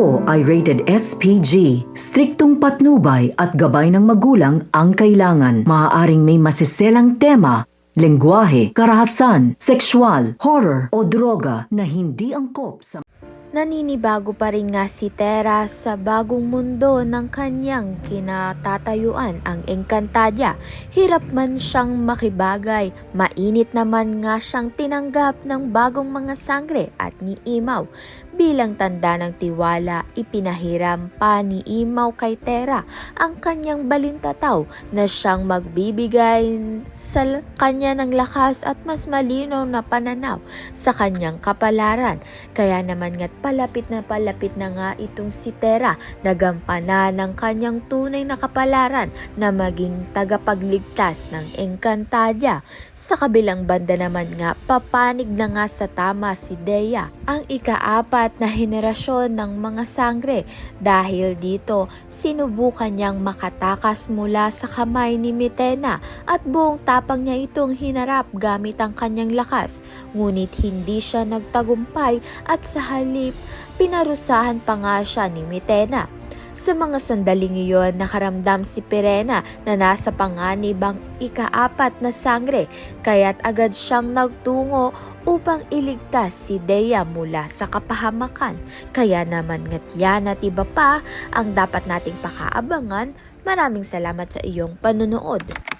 ito ay rated SPG. Striktong patnubay at gabay ng magulang ang kailangan. Maaaring may masiselang tema, lengguwahe, karahasan, sexual, horror o droga na hindi angkop sa Naninibago pa rin nga si Tera sa bagong mundo ng kanyang kinatatayuan, ang Encantadia. Hirap man siyang makibagay, mainit naman nga siyang tinanggap ng bagong mga sangre at ni Imaw. Bilang tanda ng tiwala, ipinahiram pa ni Imaw kay Tera ang kanyang balintataw na siyang magbibigay sa kanya ng lakas at mas malinaw na pananaw sa kanyang kapalaran. Kaya naman nga't palapit na nga itong si Tera na gampanan ng kanyang tunay na kapalaran na maging tagapagligtas ng Encantadia. Sa kabilang banda naman nga, papanig na nga sa tama si Dea, ang ikaapat na henerasyon ng mga sangre. Dahil dito, sinubukan niyang makatakas mula sa kamay ni Mitena at buong tapang niya itong hinarap gamit ang kanyang lakas. Ngunit hindi siya nagtagumpay at sa halip, pinarusahan pa nga siya ni Mitena. Sa mga sandaling iyon, nakaramdam si Pirena na nasa panganib ang ikaapat na sangre, kaya't agad siyang nagtungo upang iligtas si Dea mula sa kapahamakan. Kaya naman nga't yan at iba pa ang dapat nating pakaabangan. Maraming salamat sa iyong panunood.